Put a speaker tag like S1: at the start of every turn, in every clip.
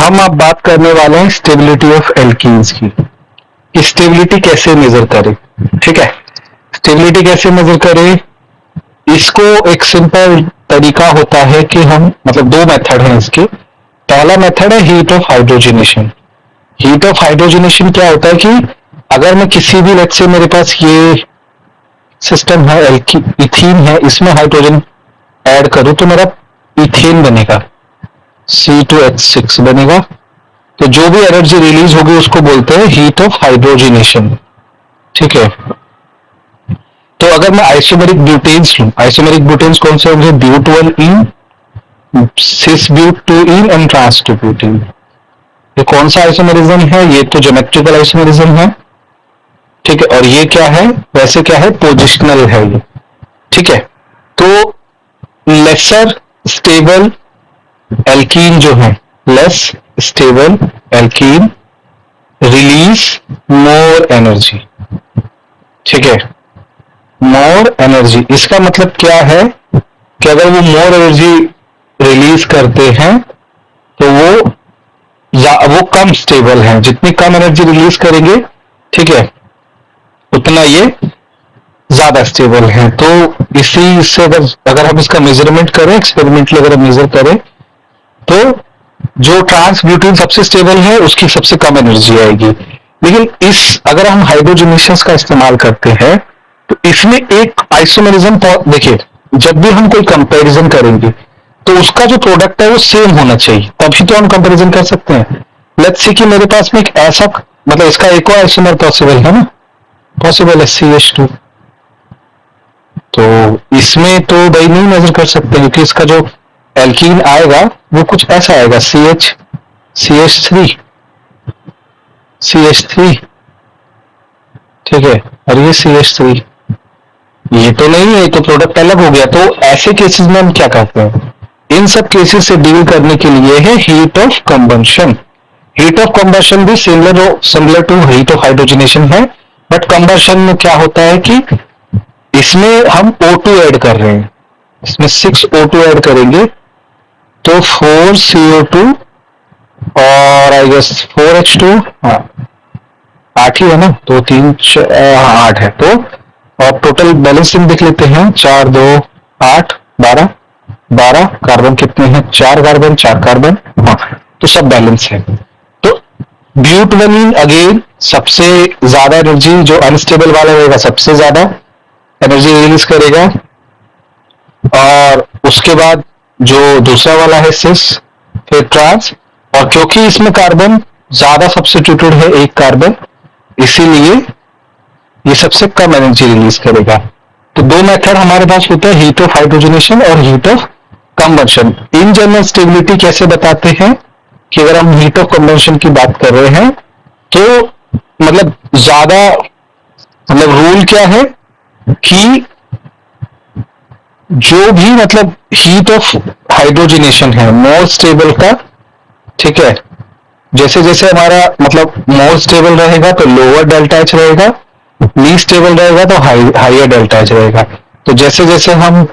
S1: हम अब बात करने वाले हैं स्टेबिलिटी ऑफ एल्कीन्स की। स्टेबिलिटी कैसे मेजर करें? ठीक है, स्टेबिलिटी कैसे मेजर करें? इसको एक सिंपल तरीका होता है कि हम मतलब दो मेथड हैं इसके। पहला मेथड है heat of hydrogenation. Heat of hydrogenation क्या होता है कि अगर मैं किसी भी लेट से मेरे पास ये सिस्टम है, इथीन है, इसमें हाइड्रोजन ऐड करूं तो मेरा इथेन बनेगा, C2H6 बनेगा। तो जो भी एनर्जी रिलीज होगी उसको बोलते हैं हीट ऑफ हाइड्रोजनेशन। ठीक है, तो अगर मैं आइसोमेरिक ब्यूटेन्स लूं, आइसोमेरिक ब्यूटेन्स कौन से होंगे? ब्यूट1इन, सिस ब्यूट2इन एंड ट्रांस 2 ब्यूटेन। ये कौन सा आइसोमेरिज्म है? ये तो ज्योमेट्रिकल आइसोमेरिज्म है। ठीक है, और ये क्या है? वैसे क्या है? पोजिशनल है ये। ठीक है, तो लेसर स्टेबल एल्कीन जो है, less stable alkene release more energy. ठीक है, मोर एनर्जी, इसका मतलब क्या है कि अगर वो मोर एनर्जी रिलीज करते हैं तो वो कम स्टेबल है। जितनी कम एनर्जी रिलीज करेंगे, ठीक है, उतना ये ज्यादा स्टेबल है। तो इसी से अगर हम इसका मेजरमेंट करें, एक्सपेरिमेंटली अगर हम मेजर करें, तो जो ट्रांस ब्यूटेन सबसे स्टेबल है उसकी सबसे कम एनर्जी आएगी। लेकिन अगर हम हाइड्रोजनेशन का इस्तेमाल करते हैं तो इसमें एक आइसोमेरिज्म, देखिए जब भी हम कोई कंपैरिजन करेंगे तो उसका जो प्रोडक्ट है वो सेम होना चाहिए, तभी तो हम कंपैरिजन कर सकते हैं। लेट्स से कि मेरे पास में एक ऐसा, मतलब इसका एक और आइसोमर पॉसिबल है ना, पॉसिबल है CH2। तो इसमें तो भाई नहीं मेजर कर सकते क्योंकि इसका जो एल्कीन आएगा वो कुछ ऐसा आएगा, CH3। ठीक है, और ये CH3, ये तो नहीं है, तो प्रोडक्ट अलग हो गया। तो ऐसे केसेस में हम क्या करते हैं? इन सब केसेस से डील करने के लिए है heat of combustion. Heat of combustion भी similar to heat of hydrogenation है, बट कंबंशन में क्या होता है कि इसमें हम O2 ऐड कर रहे हैं, इसमें 6O2 ऐड करेंगे तो 4CO2 और आई गेस 4H2, हाँ 8 ही है ना, तो 3 8 है। तो और टोटल बैलेंसिंग देख लेते हैं, 4 2 8 12 12 कार्बन कितने हैं? 4 कार्बन 4 कार्बन, हाँ, तो सब बैलेंस है। तो ब्यूट1इन अगेन सबसे ज्यादा एनर्जी, जो अनस्टेबल वाला रहेगा सबसे ज्यादा एनर्जी रिलीज करेगा, और उसके बाद जो दूसरा वाला है सिस, फिर ट्रांस, और क्योंकि इसमें कार्बन ज्यादा सब्स्टिट्यूटेड है, एक कार्बन, इसीलिए ये सबसे कम एनर्जी रिलीज करेगा। तो दो मेथड हमारे पास होते हैं, हीट ऑफ हाइड्रोजनेशन और heat of combustion. In general stability कैसे बताते हैं कि अगर हम हीट ऑफ कंबंशन की बात कर रहे हैं तो मतलब ज्यादा, मतलब रूल क्या है कि जो भी मतलब हीट ऑफ हाइड्रोजनेशन है मोर स्टेबल का, ठीक है, जैसे जैसे हमारा मतलब मोर स्टेबल रहेगा तो लोअर डेल्टा एच रहेगा, लीस्ट स्टेबल रहेगा तो हाइयर डेल्टा एच रहेगा। तो जैसे जैसे हम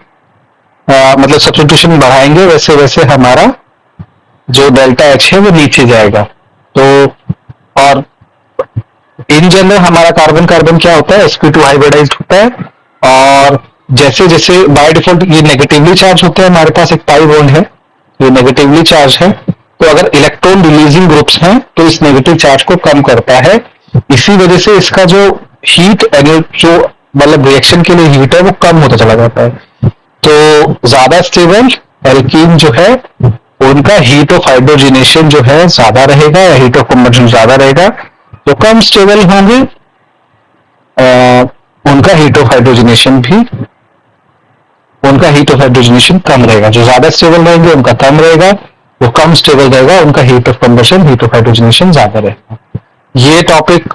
S1: मतलब सब्स्टिट्यूशन बढ़ाएंगे वैसे वैसे हमारा जो डेल्टा एच है वो नीचे जाएगा। तो और इन जनरल हमारा कार्बन कार्बन क्या होता है? sp2 हाइब्रिडाइज्ड होता है, और जैसे जैसे बाय डिफॉल्ट ये नेगेटिवली चार्ज होते हैं, हमारे पास एक पाई बॉन्ड है, ये नेगेटिवली चार्ज है, तो अगर इलेक्ट्रॉन रिलीजिंग ग्रुप्स हैं तो इस नेगेटिव चार्ज को कम करता है। इसी वजह से इसका जो हीट जो मतलब रिएक्शन के लिए हीट है वो कम होता चला जाता है। तो ज्यादा स्टेबल एल्कीन जो है उनका हीट ऑफ हाइड्रोजनेशन जो है ज्यादा रहेगा, या हीट ऑफ कंबंशन ज्यादा रहेगा। जो कम स्टेबल होंगे उनका हीट ऑफ हाइड्रोजनेशन कम रहेगा। जो ज्यादा स्टेबल रहेंगे उनका कम रहेगा, जो कम स्टेबल रहेगा उनका heat of combustion, heat of hydrogenation ज्यादा रहेगा। ये टॉपिक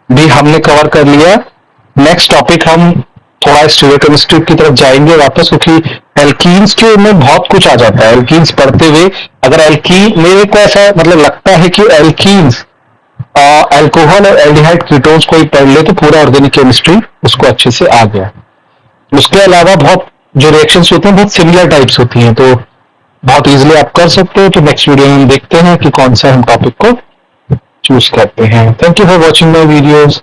S1: भी हमने कवर कर लिया। नेक्स्ट टॉपिक हम थोड़ा स्टीरियोकेमिस्ट्री की तरफ जाएंगे वापस, क्योंकि एल्कीन्स के में बहुत कुछ आ जाता है। एल्कीन्स पढ़ते हुए अगर एल्कीन, मेरे को ऐसा मतलब लगता है कि एल्कीन्स अल्कोहल और एल्डिहाइड कीटोन्स को ही पढ़ ले तो पूरा ऑर्गेनिक केमिस्ट्री उसको अच्छे से आ गया। उसके अलावा बहुत जो रिएक्शंस होते हैं बहुत सिमिलर टाइप्स होती हैं, तो बहुत इजीली आप कर सकते हो। तो नेक्स्ट वीडियो में हम देखते हैं कि कौन सा हम टॉपिक को चूज करते हैं। Thank you for watching my videos.